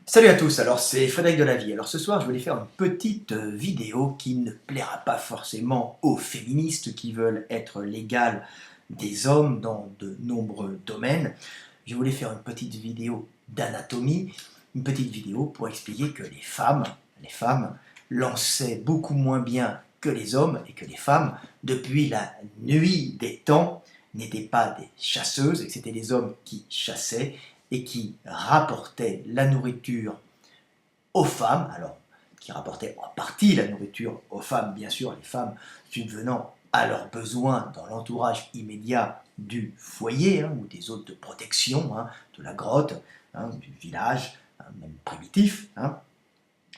Salut à tous, alors c'est Frédéric de la Vie. Alors ce soir je voulais faire une petite vidéo qui ne plaira pas forcément aux féministes qui veulent être l'égal des hommes dans de nombreux domaines. Je voulais faire une petite vidéo d'anatomie, une petite vidéo pour expliquer que les femmes lançaient beaucoup moins bien que les hommes et que les femmes, depuis la nuit des temps, n'étaient pas des chasseuses et que c'était les hommes qui chassaient et qui rapportaient la nourriture aux femmes, alors qui rapportaient en partie la nourriture aux femmes, bien sûr, les femmes subvenant à leurs besoins dans l'entourage immédiat du foyer, ou des hôtes de protection, de la grotte, du village, même primitif.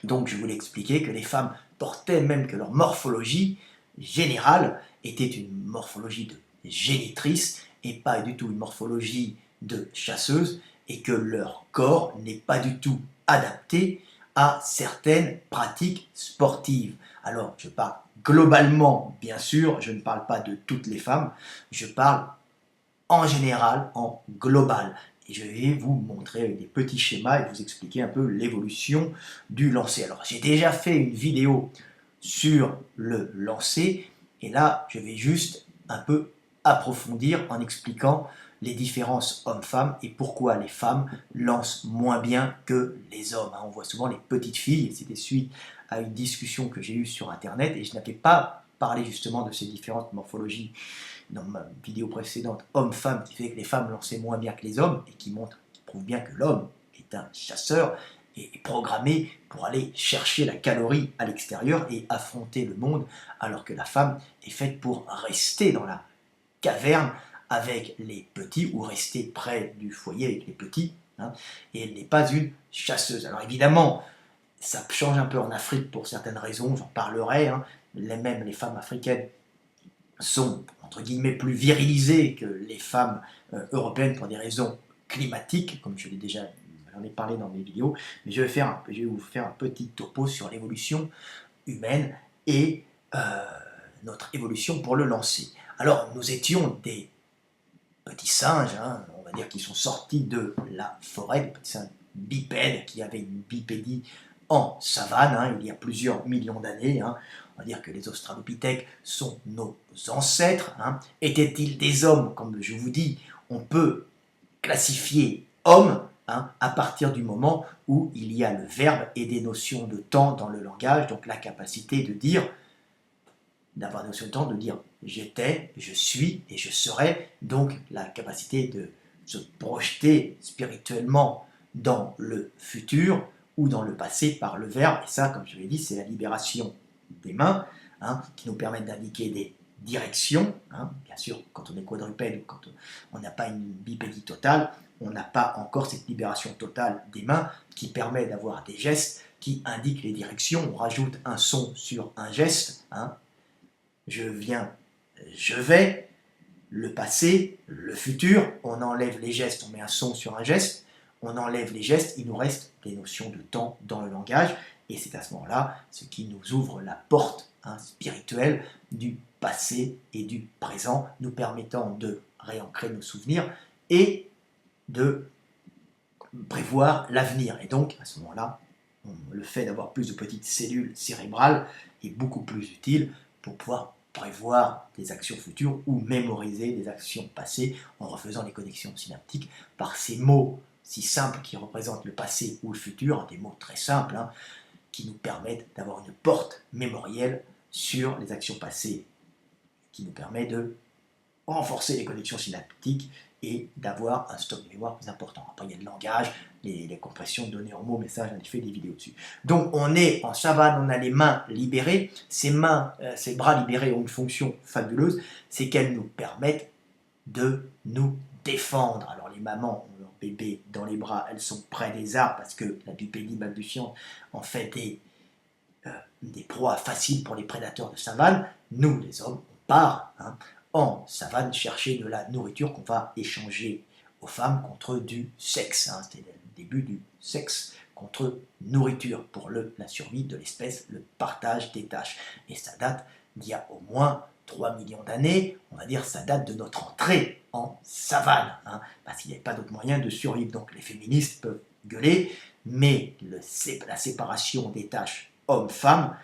Donc je voulais expliquer que les femmes portaient même que leur morphologie générale était une morphologie de génitrice et pas du tout une morphologie de chasseuse, et que leur corps n'est pas du tout adapté à certaines pratiques sportives. Alors je parle globalement, bien sûr, je ne parle pas de toutes les femmes, je parle en général, en global. Et je vais vous montrer avec des petits schémas et vous expliquer un peu l'évolution du lancer. Alors j'ai déjà fait une vidéo sur le lancer, et là je vais juste un peu approfondir en expliquant les différences hommes-femmes et pourquoi les femmes lancent moins bien que les hommes. On voit souvent les petites filles, et c'était suite à une discussion que j'ai eue sur internet, et je n'avais pas parlé justement de ces différentes morphologies dans ma vidéo précédente, homme-femme, qui fait que les femmes lançaient moins bien que les hommes, et qui prouve bien que l'homme est un chasseur et est programmé pour aller chercher la calorie à l'extérieur et affronter le monde, alors que la femme est faite pour rester dans la caverne avec les petits, ou rester près du foyer avec les petits, et elle n'est pas une chasseuse. Alors évidemment, ça change un peu en Afrique pour certaines raisons, j'en parlerai, même les femmes africaines sont, entre guillemets, plus virilisées que les femmes européennes pour des raisons climatiques, comme j'en ai parlé dans mes vidéos, mais je vais vous faire un petit topo sur l'évolution humaine et notre évolution pour le lancer. Alors, nous étions des petits singes, on va dire, qui sont sortis de la forêt, des petits singes bipèdes qui avaient une bipédie en savane, il y a plusieurs millions d'années. On va dire que les australopithèques sont nos ancêtres. Étaient-ils des hommes? Comme je vous dis, on peut classifier hommes à partir du moment où il y a le verbe et des notions de temps dans le langage, donc la capacité de dire, d'avoir des notions de temps, de dire j'étais, je suis et je serai, donc la capacité de se projeter spirituellement dans le futur ou dans le passé par le verbe. Et ça, comme je l'ai dit, c'est la libération des mains, qui nous permettent d'indiquer des directions. Bien sûr, quand on est quadrupède ou quand on n'a pas une bipédie totale, on n'a pas encore cette libération totale des mains qui permet d'avoir des gestes qui indiquent les directions. On rajoute un son sur un geste. Je viens, je vais, le passé, le futur. On enlève les gestes, on met un son sur un geste. On enlève les gestes, il nous reste des notions de temps dans le langage, et c'est à ce moment-là ce qui nous ouvre la porte spirituelle du passé et du présent, nous permettant de réancrer nos souvenirs et de prévoir l'avenir. Et donc, à ce moment-là, le fait d'avoir plus de petites cellules cérébrales est beaucoup plus utile pour pouvoir prévoir des actions futures ou mémoriser des actions passées en refaisant les connexions synaptiques par ces mots si simples qui représentent le passé ou le futur, des mots très simples, qui nous permettent d'avoir une porte mémorielle sur les actions passées, qui nous permet de renforcer les connexions synaptiques et d'avoir un stock de mémoire plus important. Après, il y a le langage, les compressions de données en mots, mais ça, j'en ai fait des vidéos dessus. Donc, on est en savane, on a les mains libérées. Ces bras libérés ont une fonction fabuleuse, c'est qu'elles nous permettent de nous défendre. Alors, les mamans ont leur bébé dans les bras, elles sont près des arbres parce que la bipédie balbutiante en fait des proies faciles pour les prédateurs de savane. Nous, les hommes, on part en savane chercher de la nourriture qu'on va échanger aux femmes contre du sexe. C'était le début du sexe contre nourriture pour la survie de l'espèce, le partage des tâches. Et ça date d'il y a au moins 3 millions d'années, on va dire ça date de notre entrée en savane, parce qu'il n'y avait pas d'autre moyen de survivre. Donc les féministes peuvent gueuler, mais la séparation des tâches homme-femme,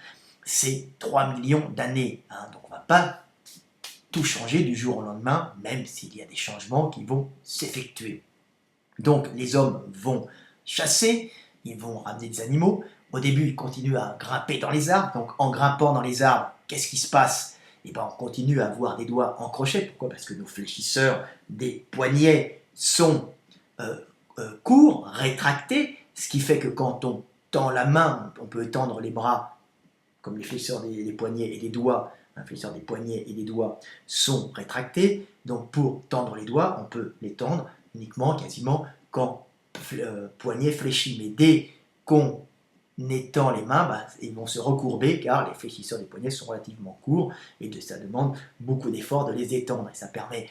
c'est 3 millions d'années. Hein. Donc on ne va pas tout changer du jour au lendemain, même s'il y a des changements qui vont s'effectuer. Donc les hommes vont chasser, ils vont ramener des animaux. Au début, ils continuent à grimper dans les arbres. Donc en grimpant dans les arbres, qu'est-ce qui se passe? Eh bien, on continue à avoir des doigts en crochet. Pourquoi? Parce que nos fléchisseurs des poignets sont courts, rétractés, ce qui fait que quand on tend la main, on peut étendre les bras, comme les fléchisseurs des poignets et des doigts. Les fléchisseurs des poignets et des doigts sont rétractés. Donc pour tendre les doigts, on peut les tendre uniquement, quasiment, quand poignet fléchi. Mais dès qu'on étend les mains, ils vont se recourber car les fléchisseurs des poignets sont relativement courts et ça demande beaucoup d'efforts de les étendre. Et ça permet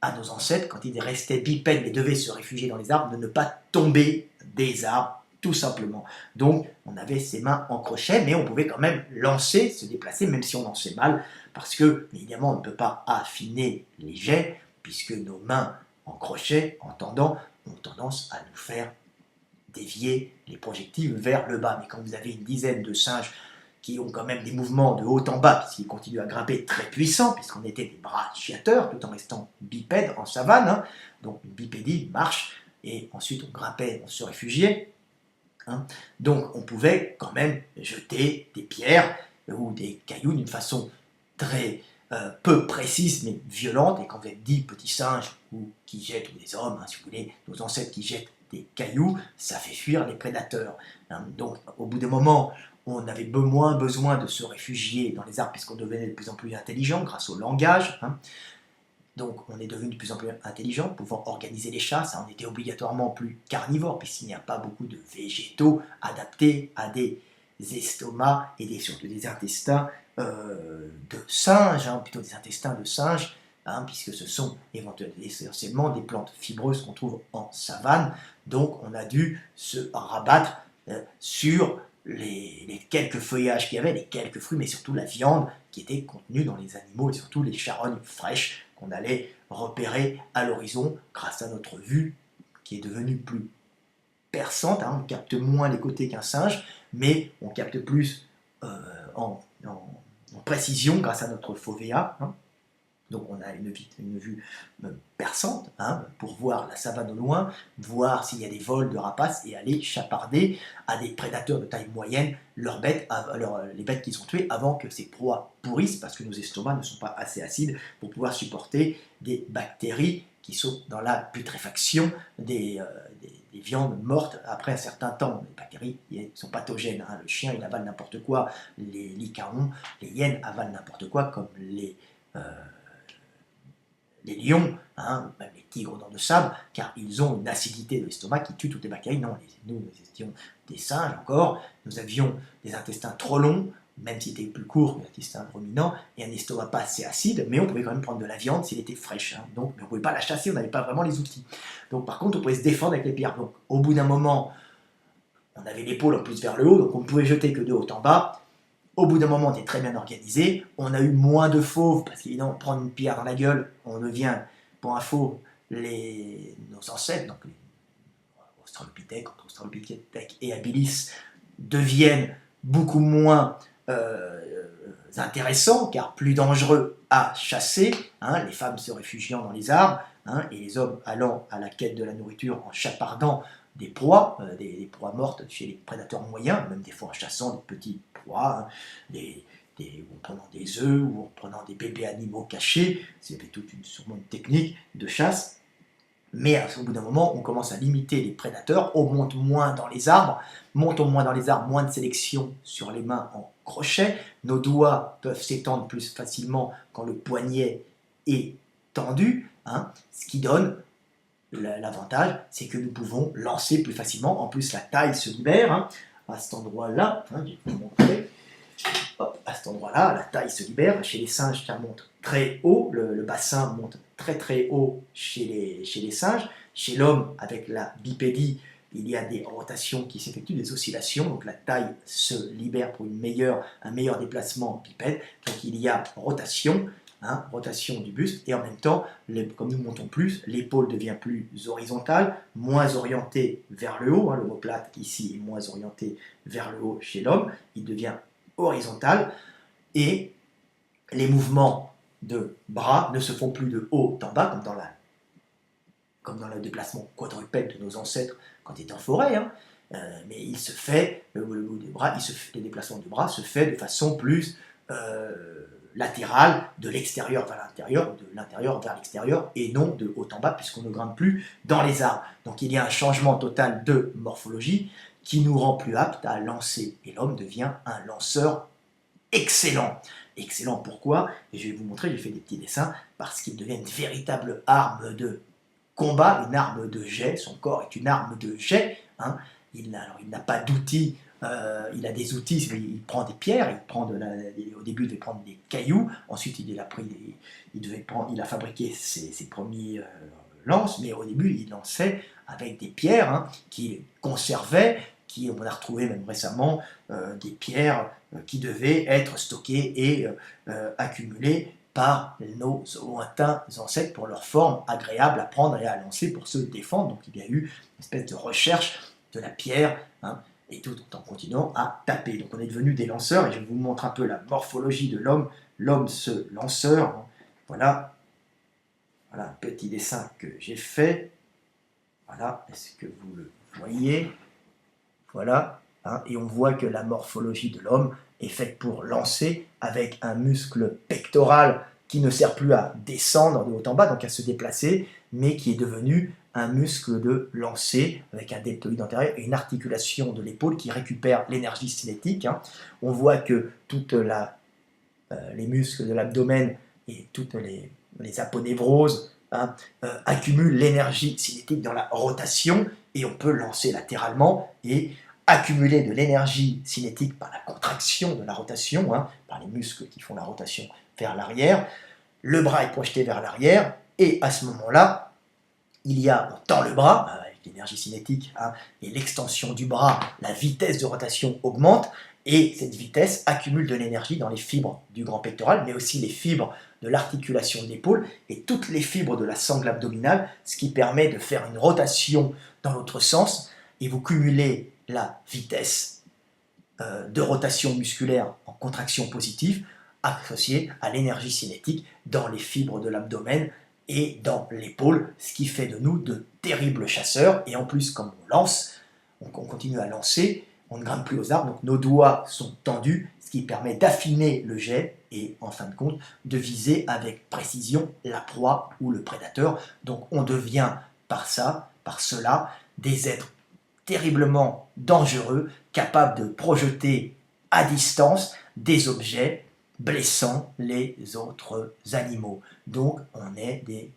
à nos ancêtres, quand ils restaient bipèdes mais devaient se réfugier dans les arbres, de ne pas tomber des arbres, tout simplement. Donc, on avait ses mains en crochet, mais on pouvait quand même lancer, se déplacer, même si on lançait mal, parce que, évidemment, on ne peut pas affiner les jets, puisque nos mains en crochet, en tendant, ont tendance à nous faire dévier les projectiles vers le bas. Mais quand vous avez une dizaine de singes qui ont quand même des mouvements de haut en bas, puisqu'ils continuent à grimper très puissants, puisqu'on était des bras chiateurs, tout en restant bipèdes en savane, hein. Donc une bipédie marche, et ensuite on grimpait, on se réfugiait. Hein. Donc on pouvait quand même jeter des pierres ou des cailloux d'une façon très peu précise, mais violente. Et quand vous êtes 10 petits singes ou qui jettent, ou des hommes, hein, si vous voulez, nos ancêtres qui jettent des cailloux, ça fait fuir les prédateurs. Hein. Donc au bout d'un moment, on avait moins besoin de se réfugier dans les arbres puisqu'on devenait de plus en plus intelligent grâce au langage. Hein. Donc on est devenu de plus en plus intelligent, pouvant organiser les chasses. On était obligatoirement plus carnivore puisqu'il n'y a pas beaucoup de végétaux adaptés à des estomacs et surtout des intestins de singes, hein, plutôt des intestins de singes, hein, puisque ce sont essentiellement des plantes fibreuses qu'on trouve en savane. Donc on a dû se rabattre sur les quelques feuillages qu'il y avait, les quelques fruits, mais surtout la viande qui était contenue dans les animaux et surtout les charognes fraîches qu'on allait repérer à l'horizon grâce à notre vue qui est devenue plus perçante. Hein. On capte moins les côtés qu'un singe, mais on capte plus en précision grâce à notre fovea. Hein. Donc on a une vue perçante, hein, pour voir la savane au loin, voir s'il y a des vols de rapaces et aller chaparder à des prédateurs de taille moyenne les bêtes qu'ils ont tuées avant que ces proies pourrissent, parce que nos estomacs ne sont pas assez acides pour pouvoir supporter des bactéries qui sont dans la putréfaction des viandes mortes après un certain temps. Les bactéries sont pathogènes. Hein. Le chien il avale n'importe quoi, les licarons, les hyènes avalent n'importe quoi, comme les lions, hein, même les tigres dents de sable, car ils ont une acidité de l'estomac qui tue toutes les bactéries. Non, nous étions des singes encore, nous avions des intestins trop longs, même s'ils étaient plus courts que l'intestin ruminant, et un estomac pas assez acide, mais on pouvait quand même prendre de la viande s'il était fraîche. Hein, donc, mais on ne pouvait pas la chasser, on n'avait pas vraiment les outils. Donc par contre, on pouvait se défendre avec les pierres. Donc au bout d'un moment, on avait l'épaule en plus vers le haut, donc on ne pouvait jeter que de haut en bas. Au bout d'un moment, on était très bien organisé. On a eu moins de fauves, parce qu'évidemment, prendre une pierre dans la gueule, on devient, pour un fauve, nos ancêtres, donc les Australopithèques, entre Australopithèques et habilis, deviennent beaucoup moins intéressants, car plus dangereux à chasser, hein, les femmes se réfugiant dans les arbres, hein, et les hommes allant à la quête de la nourriture en chapardant des proies mortes chez les prédateurs moyens, même des fois en chassant des petits proies, hein, ou en prenant des œufs, ou en prenant des bébés animaux cachés. C'était sûrement une technique de chasse. Mais au bout d'un moment, on commence à limiter les prédateurs, on monte moins dans les arbres, moins de sélection sur les mains en crochet, nos doigts peuvent s'étendre plus facilement quand le poignet est tendu, hein, ce qui donne l'avantage, c'est que nous pouvons lancer plus facilement. En plus, la taille se libère. Hein, à cet endroit-là, hein, je vais vous montrer. Hop, à cet endroit-là, la taille se libère. Chez les singes, ça monte très haut. Le bassin monte très très haut chez les singes. Chez l'homme, avec la bipédie, il y a des rotations qui s'effectuent, des oscillations. Donc la taille se libère pour un meilleur déplacement bipède. Donc il y a rotation. hein, rotation du buste, et en même temps, comme nous montons plus, l'épaule devient plus horizontale, moins orientée vers le haut, hein, l'omoplate ici est moins orienté vers le haut chez l'homme, il devient horizontal, et les mouvements de bras ne se font plus de haut en bas, comme dans le déplacement quadrupède de nos ancêtres quand ils étaient en forêt, hein, mais il se fait, le déplacement du bras se fait de façon plus latérale, de l'extérieur vers l'intérieur, de l'intérieur vers l'extérieur, et non de haut en bas, puisqu'on ne grimpe plus dans les arbres. Donc il y a un changement total de morphologie qui nous rend plus aptes à lancer, et l'homme devient un lanceur excellent. Excellent, pourquoi? Et je vais vous montrer, j'ai fait des petits dessins, parce qu'il devient une véritable arme de combat, une arme de jet, son corps est une arme de jet, hein. Il n'a pas d'outils, il a des outils, il prend des pierres, au début il devait prendre des cailloux, ensuite il a fabriqué ses premiers lances, mais au début il lançait avec des pierres, hein, qu'il conservait, on a retrouvé même récemment des pierres qui devaient être stockées et accumulées par nos lointains ancêtres pour leur forme agréable à prendre et à lancer pour se défendre. Donc il y a eu une espèce de recherche de la pierre, hein, et tout en continuant à taper. Donc on est devenus des lanceurs, et je vous montre un peu la morphologie de l'homme, ce lanceur, hein. Voilà un petit dessin que j'ai fait. Voilà, est-ce que vous le voyez? Voilà, hein, et on voit que la morphologie de l'homme est faite pour lancer, avec un muscle pectoral qui ne sert plus à descendre de haut en bas, donc à se déplacer, mais qui est devenu un muscle de lancer, avec un deltoïde antérieur et une articulation de l'épaule qui récupère l'énergie cinétique, hein. On voit que les muscles de l'abdomen et toutes les aponevroses, hein, accumulent l'énergie cinétique dans la rotation, et on peut lancer latéralement et accumuler de l'énergie cinétique par la contraction de la rotation, hein, par les muscles qui font la rotation vers l'arrière. Le bras est projeté vers l'arrière, et à ce moment-là, on tend le bras avec l'énergie cinétique, hein, et l'extension du bras, la vitesse de rotation augmente, et cette vitesse accumule de l'énergie dans les fibres du grand pectoral, mais aussi les fibres de l'articulation de l'épaule et toutes les fibres de la sangle abdominale, ce qui permet de faire une rotation dans l'autre sens, et vous cumulez la vitesse de rotation musculaire en contraction positive associée à l'énergie cinétique dans les fibres de l'abdomen et dans l'épaule, ce qui fait de nous de terribles chasseurs. Et en plus, comme on continue à lancer, on ne grimpe plus aux arbres, donc nos doigts sont tendus, ce qui permet d'affiner le jet et, en fin de compte, de viser avec précision la proie ou le prédateur. Donc on devient par cela, des êtres terriblement dangereux, capables de projeter à distance des objets blessant les autres animaux. Donc on est des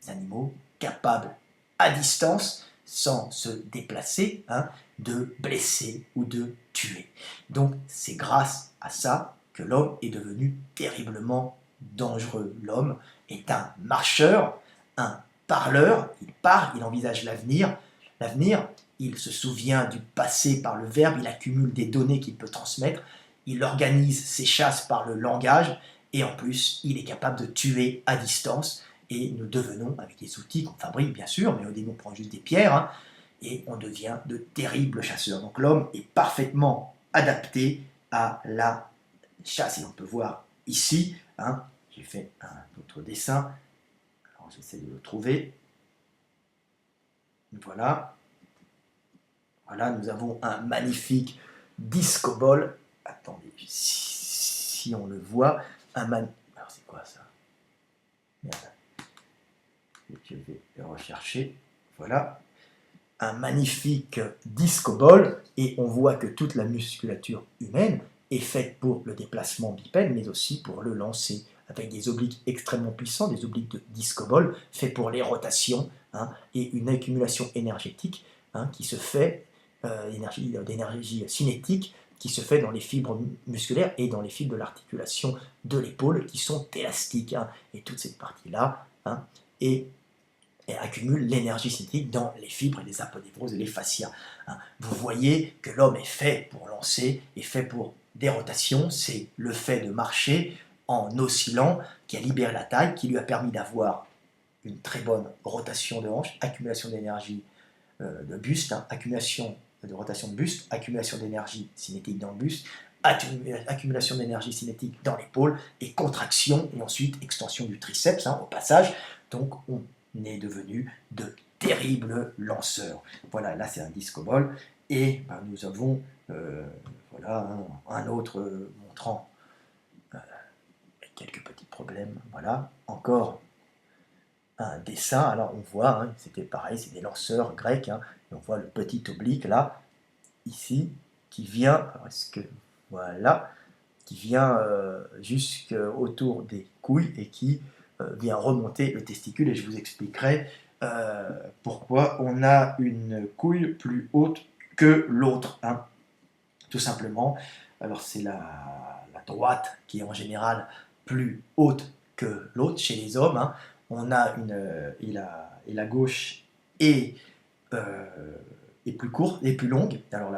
animaux capables à distance, sans se déplacer, hein, de blesser ou de tuer. Donc c'est grâce à ça que l'homme est devenu terriblement dangereux. L'homme est un marcheur, un parleur, il part, il envisage l'avenir. L'avenir, il se souvient du passé par le verbe, il accumule des données qu'il peut transmettre, il organise ses chasses par le langage, et en plus, il est capable de tuer à distance, et nous devenons, avec des outils qu'on fabrique bien sûr, mais au début on prend juste des pierres, hein, et on devient de terribles chasseurs. Donc l'homme est parfaitement adapté à la chasse, et on peut voir ici, hein, j'ai fait un autre dessin, alors j'essaie de le trouver, voilà. Voilà, nous avons un magnifique discobole. Attendez, si on le voit, alors c'est quoi ça? Merde. Je vais le rechercher. Voilà. Un magnifique discobole, et on voit que toute la musculature humaine est faite pour le déplacement bipède, mais aussi pour le lancer, avec des obliques extrêmement puissants, des obliques de discobole, faits pour les rotations, hein, et une accumulation énergétique, hein, qui se fait, d'énergie cinétique, qui se fait dans les fibres musculaires et dans les fibres de l'articulation de l'épaule, qui sont élastiques, hein, et toute cette partie-là, hein, et accumule l'énergie cinétique dans les fibres et les aponevroses et les fascias, hein. Vous voyez que l'homme est fait pour lancer, est fait pour des rotations, c'est le fait de marcher, en oscillant, qui a libéré la taille, qui lui a permis d'avoir une très bonne rotation de hanche, accumulation d'énergie de buste, hein, accumulation de rotation de buste, accumulation d'énergie cinétique dans le buste, accumulation d'énergie cinétique dans l'épaule, et contraction, et ensuite extension du triceps, hein, au passage. Donc on est devenu de terribles lanceurs. Voilà, là c'est un disco ball, et ben, nous avons voilà, un autre montrant quelques petits problèmes. Voilà, encore un dessin. Alors on voit, hein, c'était pareil, c'est des lanceurs grecs, hein, et on voit le petit oblique là, ici, qui vient, est-ce que, voilà, qui vient jusqu'autour des couilles et qui vient remonter le testicule, et je vous expliquerai pourquoi on a une couille plus haute que l'autre, hein, tout simplement. Alors c'est la droite qui est en général plus haute que l'autre chez les hommes, hein. On a et la gauche est, euh, est plus courte, est plus longue. Alors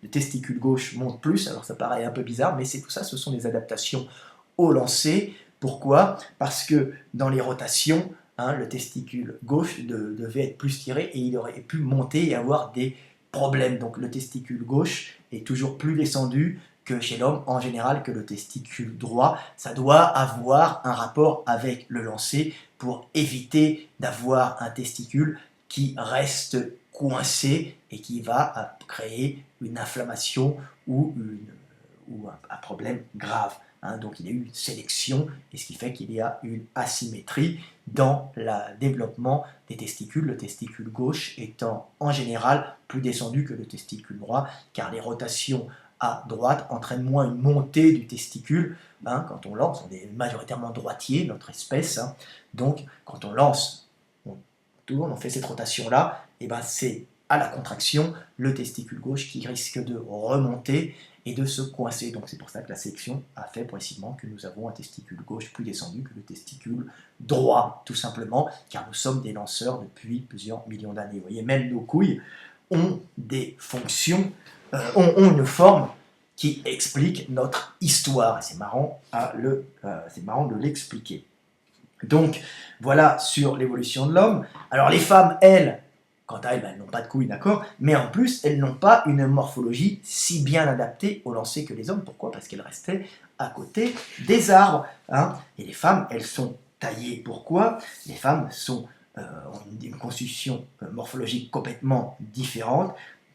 le testicule gauche monte plus, alors ça paraît un peu bizarre, mais c'est tout ça, ce sont des adaptations au lancer. Pourquoi? Parce que dans les rotations, hein, le testicule gauche devait être plus tiré et il aurait pu monter et avoir des problèmes. Donc le testicule gauche est toujours plus descendu que chez l'homme en général que le testicule droit. Ça doit avoir un rapport avec le lancer pour éviter d'avoir un testicule qui reste coincé et qui va créer une inflammation ou un problème grave. Hein. Donc il y a eu une sélection, et ce qui fait qu'il y a une asymétrie dans le développement des testicules, le testicule gauche étant en général plus descendu que le testicule droit, car les rotations à droite entraînent moins une montée du testicule. Hein, quand on lance, on est majoritairement droitier, notre espèce. Hein. Donc quand on lance, on tourne, on fait cette rotation-là, et ben c'est à la contraction le testicule gauche qui risque de remonter et de se coincer. Donc c'est pour ça que la sélection a fait précisément que nous avons un testicule gauche plus descendu que le testicule droit, tout simplement, car nous sommes des lanceurs depuis plusieurs millions d'années. Vous voyez, même nos couilles ont des fonctions, ont une forme qui explique notre histoire. Et c'est marrant, c'est marrant de l'expliquer. Donc voilà sur l'évolution de l'homme. Alors les femmes, elles, quant à elles, ben, elles n'ont pas de couilles, d'accord, mais en plus, elles n'ont pas une morphologie si bien adaptée au lancer que les hommes. Pourquoi? Parce qu'elles restaient à côté des arbres. Hein. Et les femmes, elles sont taillées. Pourquoi? Les femmes ont une constitution morphologique complètement différente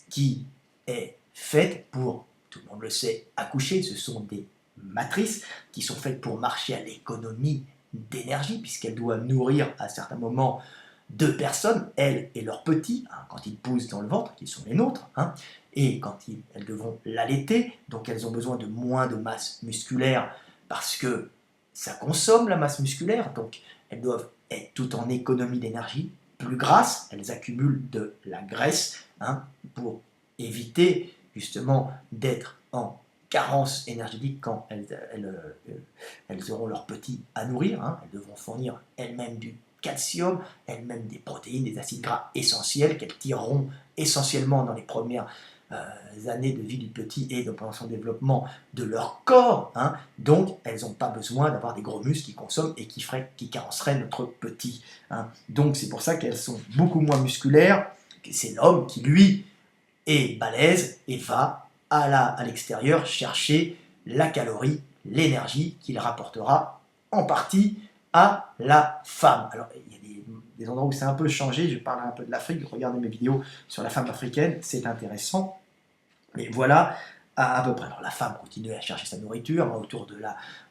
qui est faite pour, tout le monde le sait, accoucher. Ce sont des matrices qui sont faites pour marcher à l'économie d'énergie, puisqu'elles doivent nourrir à certains moments deux personnes, elles et leurs petits, hein, quand ils poussent dans le ventre, qui sont les nôtres, hein, et quand elles devront l'allaiter, donc elles ont besoin de moins de masse musculaire parce que ça consomme la masse musculaire, donc elles doivent être tout en économie d'énergie, plus grasses, elles accumulent de la graisse, hein, pour éviter justement d'être en carence énergétique quand elles auront leurs petits à nourrir, hein, elles devront fournir elles-mêmes du calcium, elles-mêmes des protéines, des acides gras essentiels qu'elles tireront essentiellement dans les premières années de vie du petit et pendant son développement de leur corps. Hein. Donc, elles n'ont pas besoin d'avoir des gros muscles qui consomment et qui carenceraient notre petit. Hein. Donc, c'est pour ça qu'elles sont beaucoup moins musculaires que c'est l'homme qui, lui, est balèze et va à l'extérieur chercher la calorie, l'énergie qu'il rapportera en partie à la femme. Alors, il y a des endroits où c'est un peu changé, je parle un peu de l'Afrique, regardez mes vidéos sur la femme africaine, c'est intéressant. Mais voilà, à peu près. Alors, la femme continue à chercher sa nourriture, hein,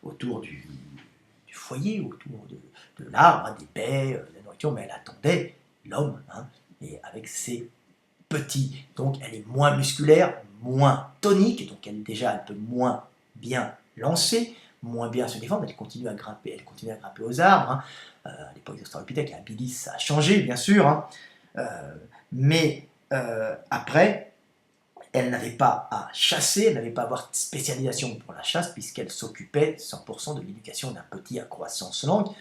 autour du foyer, autour de l'arbre, hein, des baies, de la nourriture, mais elle attendait l'homme, hein, et avec ses petits. Donc, elle est moins musculaire, moins tonique, donc elle peut moins bien lancer, moins bien se défendre, elle continue à grimper aux arbres. Hein. À l'époque des Australopithèques, la bilis, ça a changé, bien sûr, hein. Mais après, elle n'avait pas à chasser, elle n'avait pas à avoir de spécialisation pour la chasse, puisqu'elle s'occupait 100% de l'éducation d'un petit à croissance lente,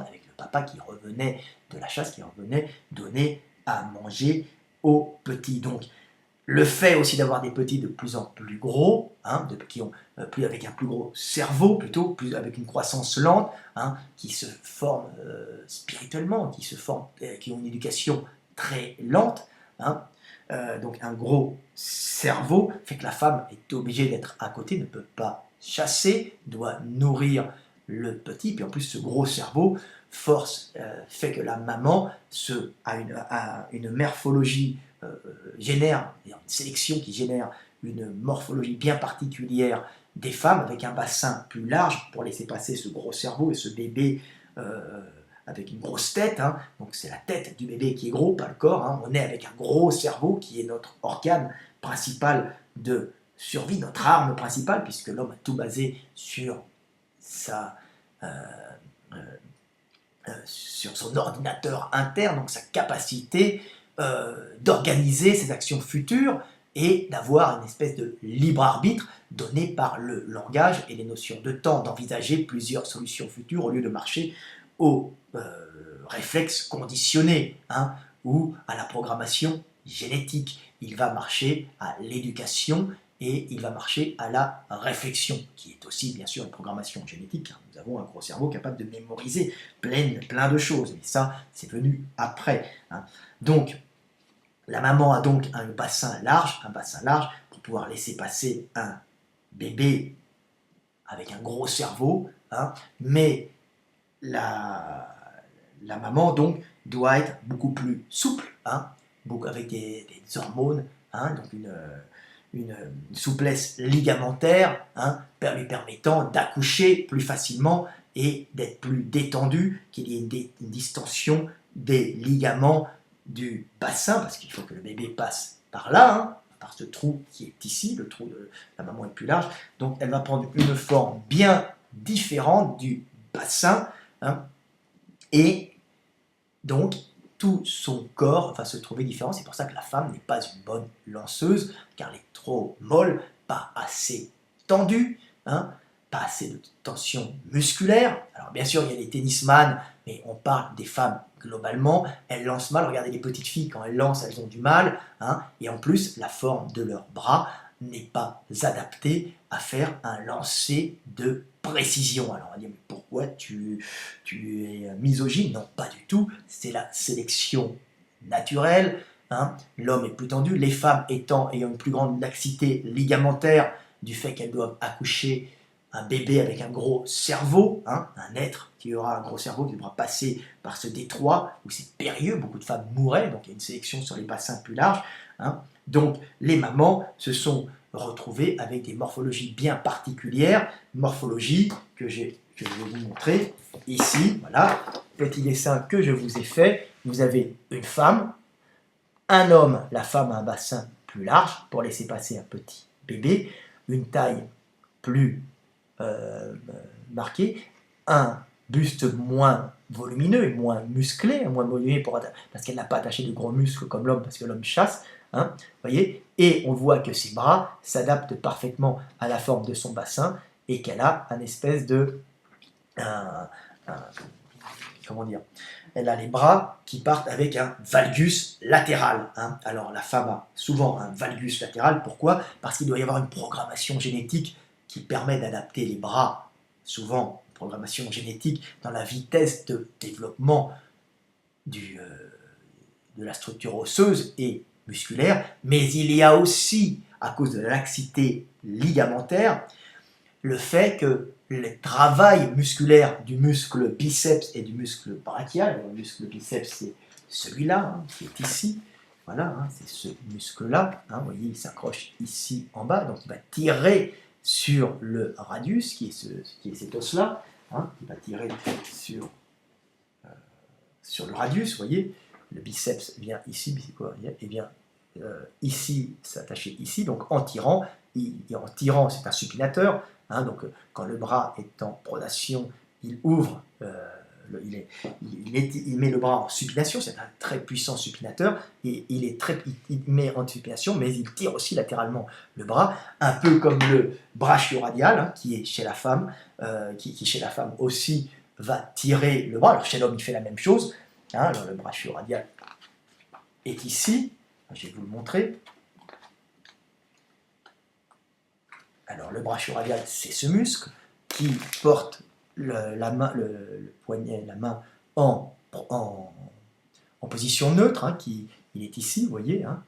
avec le papa qui revenait de la chasse, qui revenait donner à manger aux petits. Donc, Le fait aussi d'avoir des petits de plus en plus gros, hein, qui ont avec un plus gros cerveau plutôt, avec une croissance lente, hein, qui se forment spirituellement, qui ont une éducation très lente, hein, donc un gros cerveau, fait que la femme est obligée d'être à côté, ne peut pas chasser, doit nourrir le petit, puis en plus ce gros cerveau fait que la maman a une morphologie génère, une sélection qui génère une morphologie bien particulière des femmes avec un bassin plus large pour laisser passer ce gros cerveau et ce bébé avec une grosse tête, hein. Donc c'est la tête du bébé qui est gros, pas le corps, hein. On est avec un gros cerveau qui est notre organe principal de survie, notre arme principale, puisque l'homme a tout basé sur sur son ordinateur interne, donc sa capacité d'organiser ses actions futures et d'avoir une espèce de libre arbitre donné par le langage et les notions de temps, d'envisager plusieurs solutions futures au lieu de marcher aux réflexes conditionnés, hein, ou à la programmation génétique. Il va marcher à l'éducation et il va marcher à la réflexion, qui est aussi bien sûr une programmation génétique, car nous avons un gros cerveau capable de mémoriser plein de choses, mais ça c'est venu après, hein. Donc la maman a donc un bassin large pour pouvoir laisser passer un bébé avec un gros cerveau, hein, mais la maman donc doit être beaucoup plus souple, hein, avec des hormones, hein, donc une souplesse ligamentaire, hein, lui permettant d'accoucher plus facilement et d'être plus détendu, qu'il y ait une distension des ligaments du bassin, parce qu'il faut que le bébé passe par là, hein, par ce trou qui est ici, le trou de la maman est plus large, donc elle va prendre une forme bien différente du bassin, hein, et donc tout son corps va se trouver différent. C'est pour ça que la femme n'est pas une bonne lanceuse, car elle est trop molle, pas assez tendue, hein, pas assez de tension musculaire. Alors bien sûr, il y a les tennisman, mais on parle des femmes globalement. Elles lancent mal. Regardez les petites filles, quand elles lancent, elles ont du mal, hein, et en plus, la forme de leurs bras n'est pas adaptée à faire un lancer de précision. Alors on va dire, mais pourquoi tu es misogyne? Non, pas du tout, c'est la sélection naturelle, hein. L'homme est plus tendu, les femmes ayant une plus grande laxité ligamentaire du fait qu'elles doivent accoucher un bébé avec un gros cerveau, hein, un être qui aura un gros cerveau qui devra passer par ce détroit où c'est périlleux, beaucoup de femmes mourraient, donc il y a une sélection sur les bassins plus larges, hein. Donc les mamans se sont retrouvées avec des morphologies bien particulières, morphologies que je vais vous montrer ici, voilà, petit dessin que je vous ai fait. Vous avez une femme, un homme, la femme a un bassin plus large pour laisser passer un petit bébé, une taille plus marquée, un buste moins volumineux et moins musclé, parce qu'elle n'a pas attaché de gros muscles comme l'homme, parce que l'homme chasse, hein, voyez, et on voit que ses bras s'adaptent parfaitement à la forme de son bassin et qu'elle a un espèce de comment dire, elle a les bras qui partent avec un valgus latéral, hein. Alors la femme a souvent un valgus latéral, pourquoi? Parce qu'il doit y avoir une programmation génétique qui permet d'adapter les bras, souvent une programmation génétique dans la vitesse de développement de la structure osseuse et musculaire, mais il y a aussi, à cause de la laxité ligamentaire, le fait que le travail musculaire du muscle biceps et du muscle brachial, le muscle biceps c'est celui-là, hein, qui est ici, voilà, hein, c'est ce muscle-là, hein, vous voyez, il s'accroche ici en bas, donc il va tirer sur le radius, qui est cet os-là, hein, il va tirer sur le radius, vous voyez, le biceps vient ici, et vient ici, s'attacher ici, donc en tirant, c'est un supinateur, hein, donc quand le bras est en pronation, il ouvre, il met le bras en supination, c'est un très puissant supinateur, et il met en supination, mais il tire aussi latéralement le bras, un peu comme le brachioradial, hein, qui est chez la femme, qui chez la femme aussi va tirer le bras. Alors chez l'homme, il fait la même chose, hein, alors le brachioradial est ici, je vais vous le montrer. Alors le brachio radial, c'est ce muscle qui porte la main, le poignet, la main en position neutre, hein, il est ici, vous voyez, hein,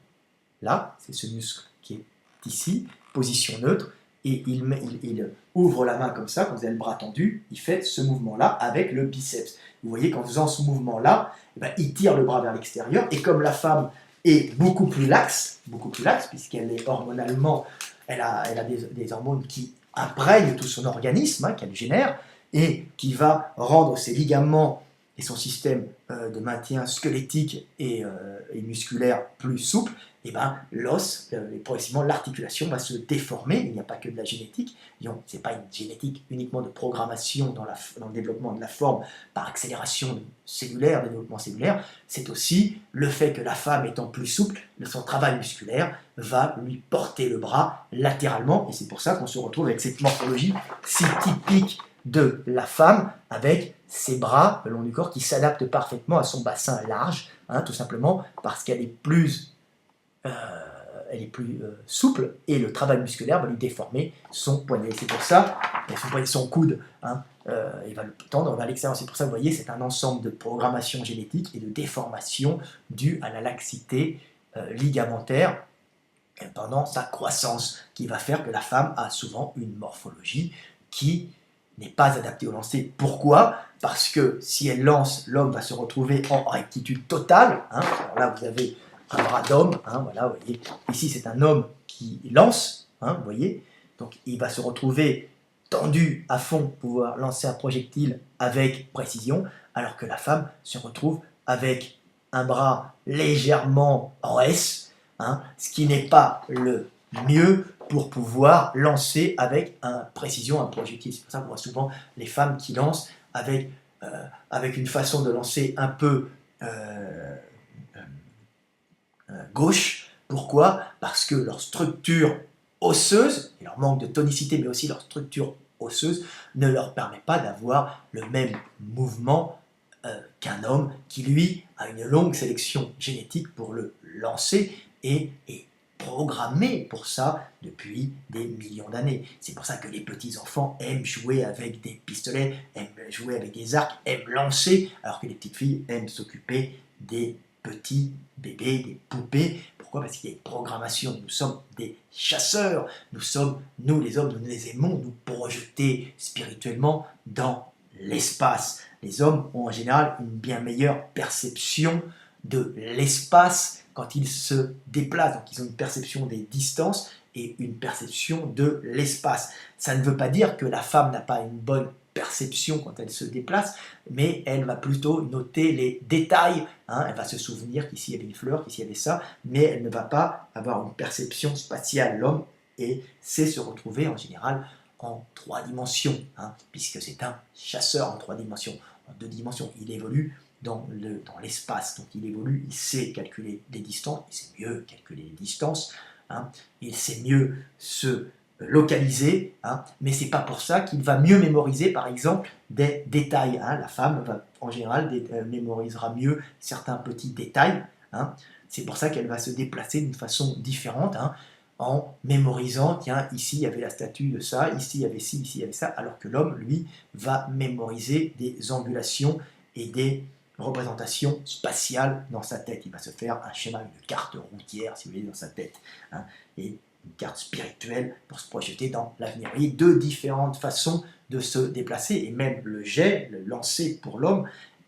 là, c'est ce muscle qui est ici, position neutre, et il ouvre la main comme ça, quand vous avez le bras tendu, il fait ce mouvement-là avec le biceps. Vous voyez qu'en faisant ce mouvement-là, eh ben, il tire le bras vers l'extérieur, et comme la femme est beaucoup plus laxe puisqu'elle est hormonalement, elle a des hormones qui imprègnent tout son organisme, hein, qu'elle génère, et qui va rendre ses ligaments et son système de maintien squelettique et musculaire plus souple, et ben, l'os, progressivement l'articulation va se déformer. Il n'y a pas que de la génétique, ce n'est pas une génétique uniquement de programmation dans le développement de la forme par accélération cellulaire, développement cellulaire, c'est aussi le fait que la femme étant plus souple, son travail musculaire va lui porter le bras latéralement, et c'est pour ça qu'on se retrouve avec cette morphologie si typique de la femme, avec ses bras le long du corps qui s'adaptent parfaitement à son bassin large, hein, tout simplement parce qu'elle est plus, souple, et le travail musculaire va lui déformer son poignet. C'est pour ça, son coude, hein, il va le tendre vers l'extérieur. C'est pour ça, vous voyez, c'est un ensemble de programmation génétique et de déformation due à la laxité ligamentaire pendant sa croissance, qui va faire que la femme a souvent une morphologie qui n'est pas adaptée au lancer. Pourquoi? Parce que si elle lance, l'homme va se retrouver en rectitude totale. Hein. Alors là, vous avez un bras d'homme. Hein, voilà, vous voyez. Ici, c'est un homme qui lance. Hein, vous voyez. Donc, il va se retrouver tendu à fond pour pouvoir lancer un projectile avec précision, alors que la femme se retrouve avec un bras légèrement en S, hein, ce qui n'est pas le mieux pour pouvoir lancer avec précision un projectile. C'est pour ça qu'on voit souvent les femmes qui lancent avec une façon de lancer un peu gauche. Pourquoi? Parce que leur structure osseuse, et leur manque de tonicité, mais aussi leur structure osseuse, ne leur permet pas d'avoir le même mouvement qu'un homme qui, lui, a une longue sélection génétique pour le lancer et programmé pour ça depuis des millions d'années. C'est pour ça que les petits-enfants aiment jouer avec des pistolets, aiment jouer avec des arcs, aiment lancer, alors que les petites filles aiment s'occuper des petits bébés, des poupées. Pourquoi? Parce qu'il y a une programmation. Nous sommes des chasseurs. Nous les hommes, nous les aimons nous projeter spirituellement dans l'espace. Les hommes ont en général une bien meilleure perception de l'espace quand ils se déplacent. Donc ils ont une perception des distances et une perception de l'espace. Ça ne veut pas dire que la femme n'a pas une bonne perception quand elle se déplace, mais elle va plutôt noter les détails. Hein. Elle va se souvenir qu'ici il y avait une fleur, qu'ici il y avait ça, mais elle ne va pas avoir une perception spatiale. L'homme sait se retrouver en général en 3 dimensions, hein, puisque c'est un chasseur en 3 dimensions. En 2 dimensions, il évolue dans l'espace, donc il évolue, il sait calculer des distances, il sait mieux calculer les distances, hein, il sait mieux se localiser, hein, mais c'est pas pour ça qu'il va mieux mémoriser, par exemple, des détails. Hein. La femme, va, en général, mémorisera mieux certains petits détails. Hein. C'est pour ça qu'elle va se déplacer d'une façon différente, hein, en mémorisant, tiens, ici il y avait la statue de ça, ici il y avait ci, ici il y avait ça, alors que l'homme, lui, va mémoriser des angulations et des représentations spatiales dans sa tête. Il va se faire un schéma, une carte routière, si vous voulez, dans sa tête. Hein, et une carte spirituelle pour se projeter dans l'avenir. Vous voyez, 2 différentes façons de se déplacer, et même le jet, le lancer pour l'homme,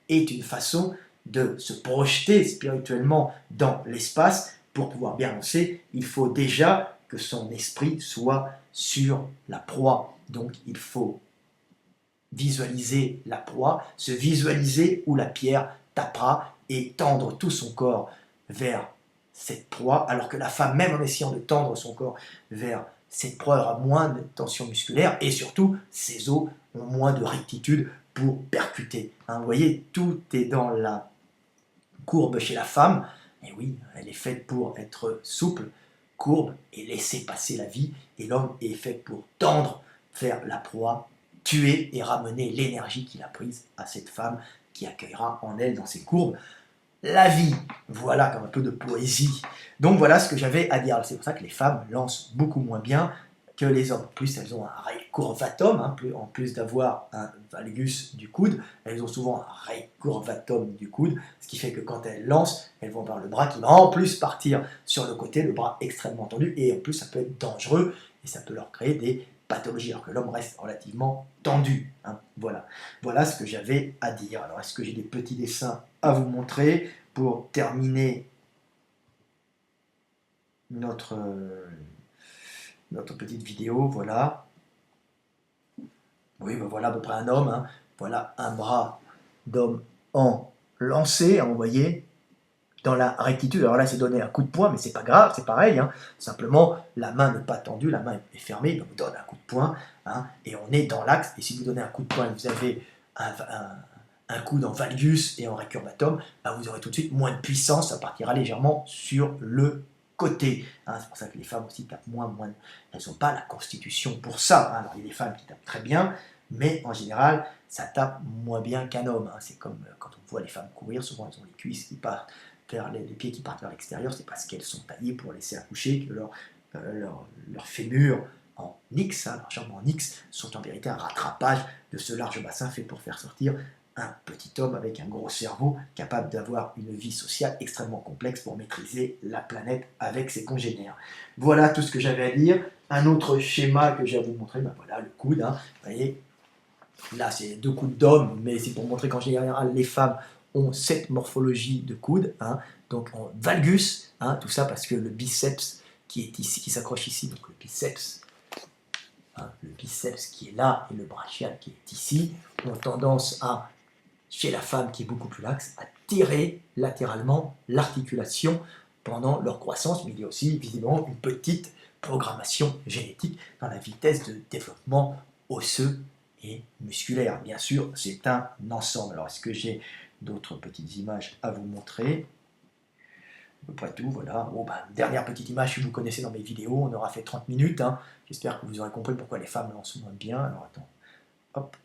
est une façon de se projeter spirituellement dans l'espace. Pour pouvoir bien lancer, il faut déjà que son esprit soit sur la proie. Donc il faut visualiser la proie, se visualiser où la pierre tapera et tendre tout son corps vers cette proie, alors que la femme, même en essayant de tendre son corps vers cette proie, aura moins de tension musculaire et surtout, ses os ont moins de rectitude pour percuter. Hein, vous voyez, tout est dans la courbe chez la femme, et oui, elle est faite pour être souple, courbe et laisser passer la vie, et l'homme est fait pour tendre vers la proie, tuer et ramener l'énergie qu'il a prise à cette femme qui accueillera en elle, dans ses courbes, la vie. Voilà, comme un peu de poésie. Donc voilà ce que j'avais à dire. C'est pour ça que les femmes lancent beaucoup moins bien. que les hommes. En plus, elles ont un recurvatum, hein, en plus d'avoir un valgus du coude, elles ont souvent un recurvatum du coude, ce qui fait que quand elles lancent, elles vont avoir le bras qui va en plus partir sur le côté, le bras extrêmement tendu, et en plus ça peut être dangereux, et ça peut leur créer des pathologies, alors que l'homme reste relativement tendu. Hein. Voilà. Voilà ce que j'avais à dire. Alors, est-ce que j'ai des petits dessins à vous montrer pour terminer notre petite vidéo, voilà. Oui, ben voilà à peu près un homme, hein. Voilà un bras d'homme en lancé, hein, vous voyez, dans la rectitude. Alors là, c'est donné un coup de poing, mais c'est pas grave, c'est pareil. Hein. Simplement, la main n'est pas tendue, la main est fermée, donc on donne un coup de poing, hein, et on est dans l'axe. Et si vous donnez un coup de poing, vous avez un coude en valgus et en recurvatum, ben vous aurez tout de suite moins de puissance, ça partira légèrement sur le côté. Hein, c'est pour ça que les femmes aussi tapent moins. Elles n'ont pas la constitution pour ça. Hein. Alors il y a des femmes qui tapent très bien, mais en général, ça tape moins bien qu'un homme. Hein. C'est comme quand on voit les femmes courir, souvent elles ont les cuisses qui partent vers les pieds qui partent vers l'extérieur, c'est parce qu'elles sont taillées pour laisser accoucher, que leurs fémurs en X, hein, leurs jambes en X, sont en vérité un rattrapage de ce large bassin fait pour faire sortir un petit homme avec un gros cerveau capable d'avoir une vie sociale extrêmement complexe pour maîtriser la planète avec ses congénères. Voilà tout ce que j'avais à dire. Un autre schéma que j'ai à vous montrer, ben voilà le coude. Hein. Vous voyez, là c'est 2 coudes d'homme, mais c'est pour montrer qu'en général les femmes ont cette morphologie de coude. Hein. Donc en valgus, hein, tout ça parce que le biceps qui est ici, qui s'accroche ici, donc le biceps qui est là et le brachial qui est ici, ont tendance à, chez la femme qui est beaucoup plus laxe, à tirer latéralement l'articulation pendant leur croissance, mais il y a aussi visiblement une petite programmation génétique dans la vitesse de développement osseux et musculaire. Bien sûr, c'est un ensemble. Alors, est-ce que j'ai d'autres petites images à vous montrer? À peu près tout, voilà. Bon, ben, dernière petite image, si vous connaissez dans mes vidéos, on aura fait 30 minutes. Hein. J'espère que vous aurez compris pourquoi les femmes lancent moins bien. Alors, attends, hop,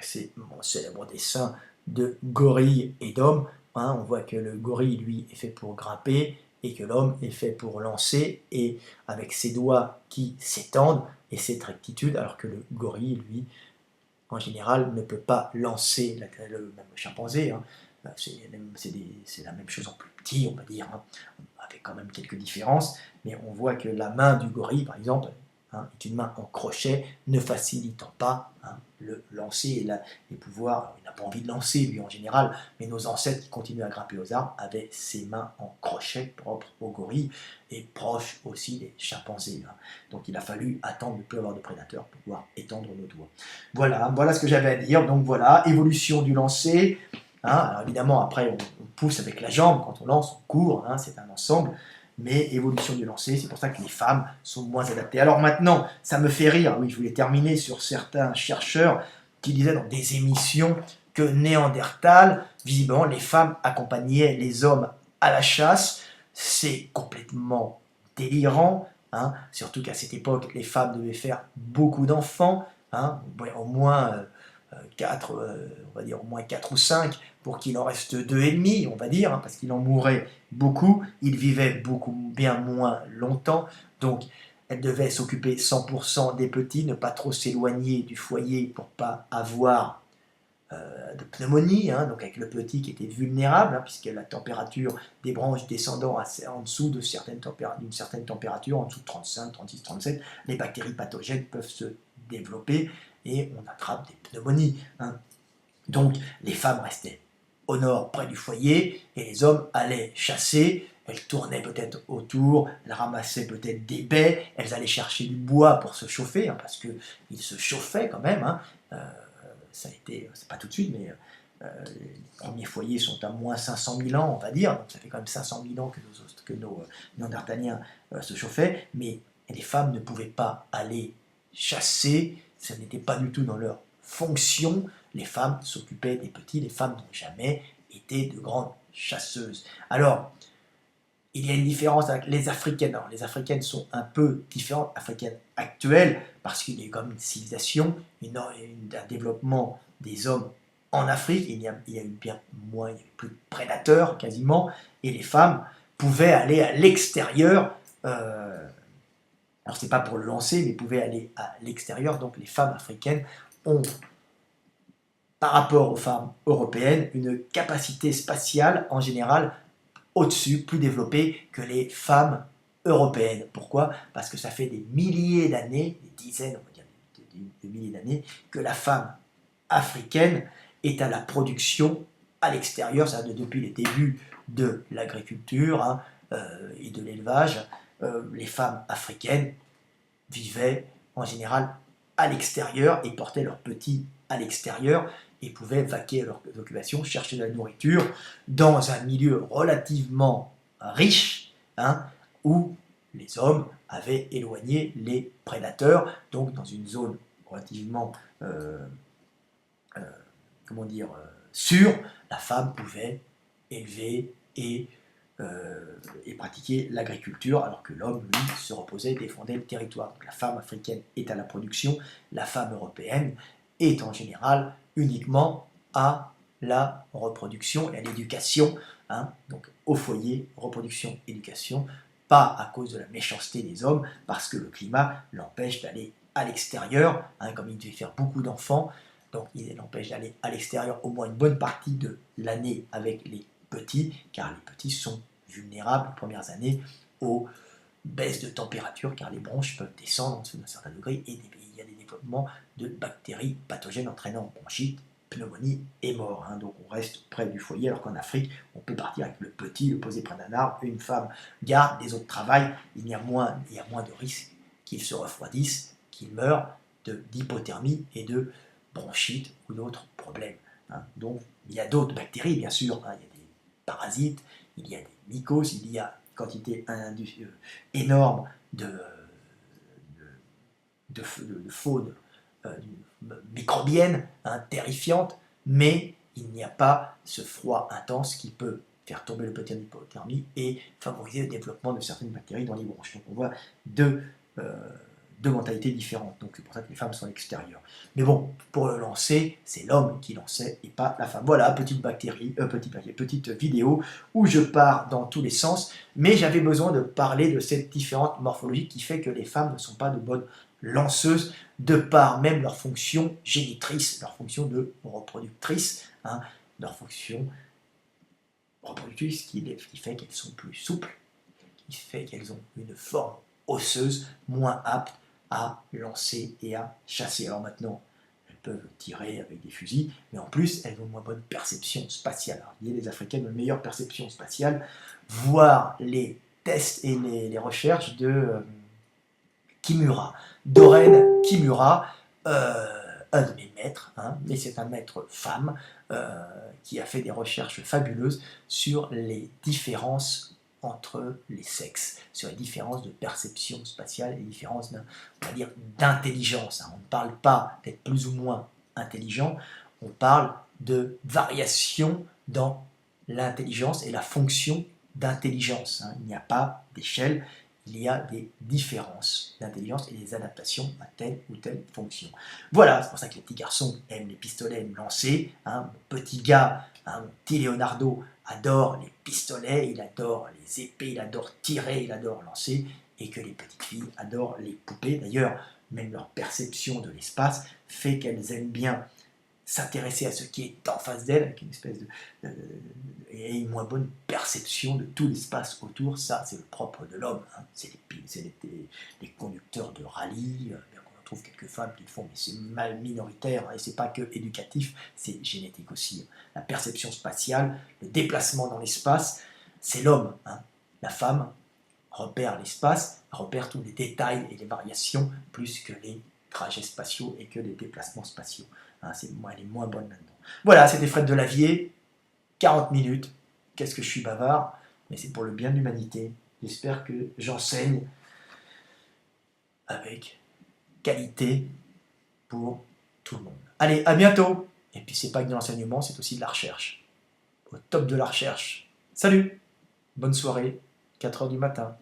c'est mon célèbre dessin de gorille et d'homme. Hein, on voit que le gorille, lui, est fait pour grimper et que l'homme est fait pour lancer, et avec ses doigts qui s'étendent et cette rectitude, alors que le gorille, lui, en général, ne peut pas lancer, même le chimpanzé, hein, c'est la même chose en plus petit, on va dire, hein, avec quand même quelques différences, mais on voit que la main du gorille, par exemple, hein, est une main en crochet, ne facilitant pas, hein, le lancer et les pouvoirs. Il n'a pas envie de lancer, lui, en général, mais nos ancêtres qui continuent à grimper aux arbres avaient ces mains en crochet propres aux gorilles et proches aussi des chimpanzés. Hein. Donc il a fallu attendre de ne plus avoir de prédateurs pour pouvoir étendre nos doigts. Voilà ce que j'avais à dire. Donc voilà, évolution du lancer. Hein. Alors évidemment, après, on pousse avec la jambe, quand on lance, on court, hein, c'est un ensemble. Mais évolution du lancer, c'est pour ça que les femmes sont moins adaptées. Alors maintenant, ça me fait rire, oui, je voulais terminer sur certains chercheurs qui disaient dans des émissions que Néandertal, visiblement, les femmes accompagnaient les hommes à la chasse. C'est complètement délirant, hein, surtout qu'à cette époque, les femmes devaient faire beaucoup d'enfants, hein, au moins 4, on va dire au moins 4 ou 5, pour qu'il en reste 2,5, on va dire, hein, parce qu'il en mourait beaucoup, il vivait bien moins longtemps, donc elle devait s'occuper 100% des petits, ne pas trop s'éloigner du foyer pour pas avoir de pneumonie, hein, donc avec le petit qui était vulnérable, hein, puisque la température des branches descendant en dessous d'une certaine température, en dessous de 35, 36, 37, les bactéries pathogènes peuvent se développer et on attrape des pneumonies. Hein. Donc les femmes restaient au nord, près du foyer, et les hommes allaient chasser. Elles tournaient peut-être autour, elles ramassaient peut-être des baies, elles allaient chercher du bois pour se chauffer, hein, parce qu'ils se chauffaient quand même. Hein. Ça a été, c'est pas tout de suite, mais les premiers foyers sont à moins 500 000 ans, on va dire, donc ça fait quand même 500 000 ans que nos Néandertaliens se chauffaient, mais les femmes ne pouvaient pas aller chasser, ça n'était pas du tout dans leur fonction. Les femmes s'occupaient des petits, les femmes n'ont jamais été de grandes chasseuses. Alors, il y a une différence avec les Africaines. Alors, les Africaines sont un peu différentes, Africaines actuelles, parce qu'il y a eu comme une civilisation, un développement des hommes en Afrique. Il y a eu bien moins, il n'y avait plus de prédateurs quasiment, et les femmes pouvaient aller à l'extérieur Alors c'est pas pour le lancer, mais pouvaient aller à l'extérieur. Donc les femmes africaines ont, par rapport aux femmes européennes, une capacité spatiale en général au-dessus, plus développée que les femmes européennes. Pourquoi? Parce que ça fait des milliers d'années, des dizaines, on va dire des milliers d'années, que la femme africaine est à la production à l'extérieur, ça depuis les débuts de l'agriculture et de l'élevage. Les femmes africaines vivaient en général à l'extérieur et portaient leurs petits à l'extérieur et pouvaient vaquer à leurs occupations, chercher de la nourriture dans un milieu relativement riche, où les hommes avaient éloigné les prédateurs, donc dans une zone relativement comment dire, sûre, la femme pouvait élever et pratiquer l'agriculture, alors que l'homme, lui, se reposait et défendait le territoire. Donc la femme africaine est à la production, la femme européenne est en général uniquement à la reproduction et à l'éducation, donc au foyer, reproduction, éducation, pas à cause de la méchanceté des hommes, parce que le climat l'empêche d'aller à l'extérieur, comme il devait faire beaucoup d'enfants, donc il l'empêche d'aller à l'extérieur au moins une bonne partie de l'année avec les petits, car les petits sont vulnérables les premières années aux baisses de température, car les bronches peuvent descendre en dessous d'un certain degré et il y a des développements de bactéries pathogènes entraînant bronchite, pneumonie et mort. Donc on reste près du foyer, alors qu'en Afrique, on peut partir avec le petit, le poser près d'un arbre, une femme garde, les autres travaillent, il y a moins de risques qu'ils se refroidissent, qu'ils meurent d'hypothermie et de bronchite ou d'autres problèmes. Donc il y a d'autres bactéries, bien sûr, il y a des parasites, il y a des mycoses, il y a une quantité énorme de faune microbienne, terrifiante, mais il n'y a pas ce froid intense qui peut faire tomber le petit en hypothermie et favoriser le développement de certaines bactéries dans les bronches. Donc on voit deux mentalités différentes. Donc c'est pour ça que les femmes sont à l'extérieur. Mais bon, pour le lancer, c'est l'homme qui lançait et pas la femme. Voilà, petite vidéo où je pars dans tous les sens, mais j'avais besoin de parler de cette différente morphologie qui fait que les femmes ne sont pas de bonnes lanceuses, de par même leur fonction génitrice, leur fonction de reproductrice, leur fonction reproductrice qui fait qu'elles sont plus souples, qui fait qu'elles ont une forme osseuse moins apte à lancer et à chasser. Alors maintenant, elles peuvent tirer avec des fusils, mais en plus, elles ont une moins bonne perception spatiale. Alors, il y a des Africaines une meilleure perception spatiale, voir les tests et les recherches de Kimura, Doreen Kimura, un de mes maîtres, mais c'est un maître femme qui a fait des recherches fabuleuses sur les différences entre les sexes, sur les différences de perception spatiale et les différences, on va dire, d'intelligence. On ne parle pas d'être plus ou moins intelligent, on parle de variation dans l'intelligence et la fonction d'intelligence. Il n'y a pas d'échelle, il y a des différences d'intelligence et des adaptations à telle ou telle fonction. Voilà, c'est pour ça que les petits garçons aiment les pistolets, aiment lancer. Mon petit gars, mon petit Leonardo, adore les pistolets, il adore les épées, il adore tirer, il adore lancer, et que les petites filles adorent les poupées. D'ailleurs, même leur perception de l'espace fait qu'elles aiment bien s'intéresser à ce qui est en face d'elle, avec une espèce et une moins bonne perception de tout l'espace autour. Ça, c'est le propre de l'homme. C'est les conducteurs de rallye, on en trouve quelques femmes qui le font, mais c'est mal minoritaire, et c'est pas que éducatif, c'est génétique aussi. La perception spatiale, le déplacement dans l'espace, c'est l'homme. La femme repère l'espace, repère tous les détails et les variations, plus que les trajets spatiaux et que les déplacements spatiaux. Elle est moins bonne là-dedans. Voilà, c'était Fred Delavier, 40 minutes. Qu'est-ce que je suis bavard, mais c'est pour le bien de l'humanité. J'espère que j'enseigne avec qualité pour tout le monde. Allez, à bientôt. Et puis c'est pas que de l'enseignement, c'est aussi de la recherche. Au top de la recherche. Salut, bonne soirée, 4 h du matin.